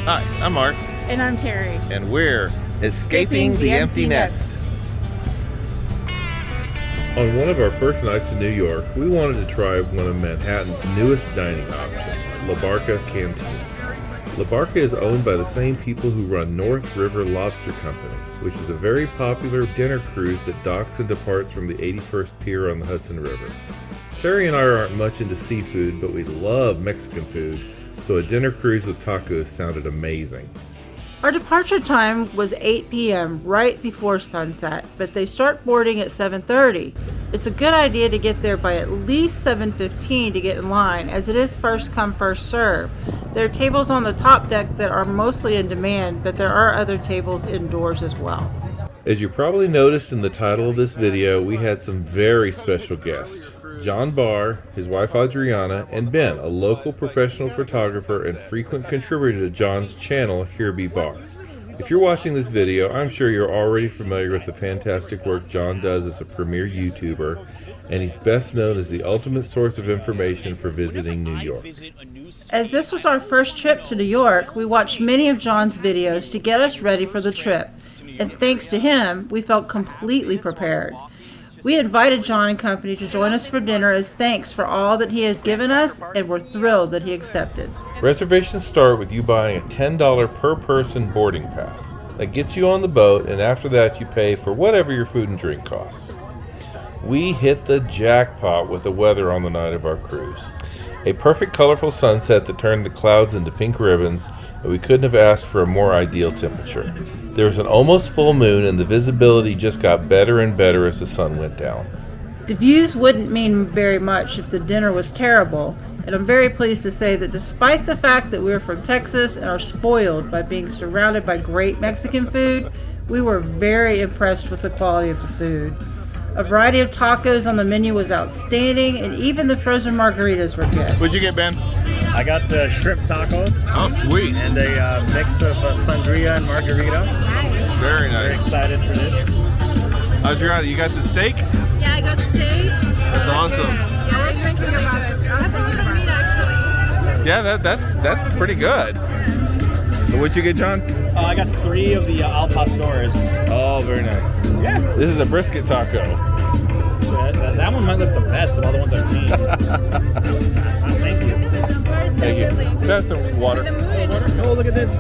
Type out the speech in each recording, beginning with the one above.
Hi, I'm Mark. And I'm Terry. And we're Escaping the Empty Nest. On one of our first nights in New York, we wanted to try one of Manhattan's newest dining options, La Barca Cantina. La Barca is owned by the same people who run North River Lobster Company, which is a very popular dinner cruise that docks and departs from the 81st Pier on the Hudson River. Terry and I aren't much into seafood, but we love Mexican food, so a dinner cruise with tacos sounded amazing. Our departure time was 8 p.m. right before sunset, but they start boarding at 7:30. It's a good idea to get there by at least 7:15 to get in line, as it is first come first serve. There are tables on the top deck that are mostly in demand, but there are other tables indoors as well. As you probably noticed in the title of this video, we had some very special guests. Jon Barr, his wife Adriana, and Ben, a local professional photographer and frequent contributor to Jon's channel, Here Be Barr. If you're watching this video, I'm sure you're already familiar with the fantastic work Jon does as a premier YouTuber, and he's best known as the ultimate source of information for visiting New York. As this was our first trip to New York, we watched many of Jon's videos to get us ready for the trip, and thanks to him, we felt completely prepared. We invited Jon and company to join us for dinner as thanks for all that he has given us, and we're thrilled that he accepted. Reservations start with you buying a $10 per person boarding pass. That gets you on the boat, and after that you pay for whatever your food and drink costs. We hit the jackpot with the weather on the night of our cruise. A perfect colorful sunset that turned the clouds into pink ribbons, and we couldn't have asked for a more ideal temperature. There was an almost full moon, and the visibility just got better and better as the sun went down. The views wouldn't mean very much if the dinner was terrible, and I'm very pleased to say that despite the fact that we're from Texas and are spoiled by being surrounded by great Mexican food, we were very impressed with the quality of the food. A variety of tacos on the menu was outstanding, and even the frozen margaritas were good. What'd you get, Ben? I got the shrimp tacos. Oh, sweet. And a mix of sangria and margarita. Very nice. Very excited for this. Adriana, you got the steak? Yeah, I got steak. That's awesome. Yeah, I was thinking about it. That's a lot of meat, actually. Yeah, that's pretty good. So what'd you get, Jon? I got 3 of the al pastores. Oh, very nice. Yeah. This is a brisket taco. So that one might look the best of all the ones I've seen. Thank you. Thank you. That's some water. Oh, look at this.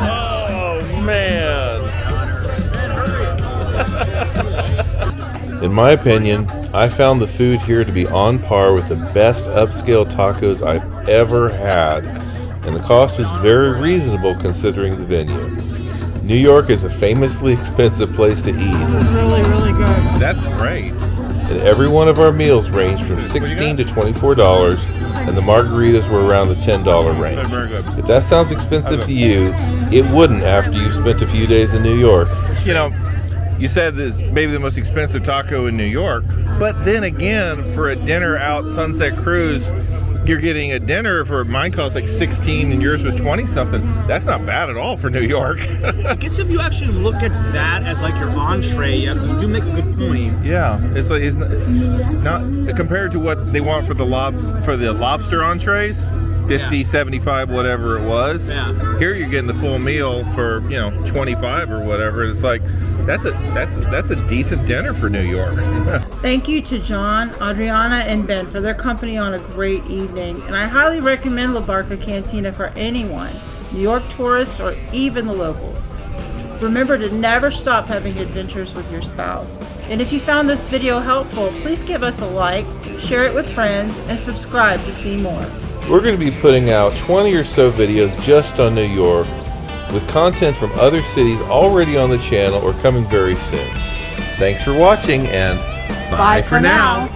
Oh, man. In my opinion, I found the food here to be on par with the best upscale tacos I've ever had, and the cost was very reasonable considering the venue. New York is a famously expensive place to eat. It was really, really good. That's great. And every one of our meals ranged from $16 to $24, and the margaritas were around the $10 range. If that sounds expensive to you, it wouldn't after you've spent a few days in New York. You know, you said this is maybe the most expensive taco in New York, but then again, for a dinner out Sunset Cruise, you're getting a dinner for mine cost like 16 and yours was 20 something. That's not bad at all for New York. I guess if you actually look at that as like your entree, you do make a good point. Yeah, it's like it's not compared to what they want for the lobster entrees, 50, Yeah. 75, whatever it was. Yeah. Here you're getting the full meal for 25 or whatever. It's like that's a decent dinner for New York. Thank you to Jon, Adriana, and Ben for their company on a great evening, and I highly recommend La Barca Cantina for anyone, New York tourists or even the locals. Remember to never stop having adventures with your spouse. And if you found this video helpful, please give us a like, share it with friends, and subscribe to see more. We're going to be putting out 20 or so videos just on New York, with content from other cities already on the channel or coming very soon. Thanks for watching, and bye for now.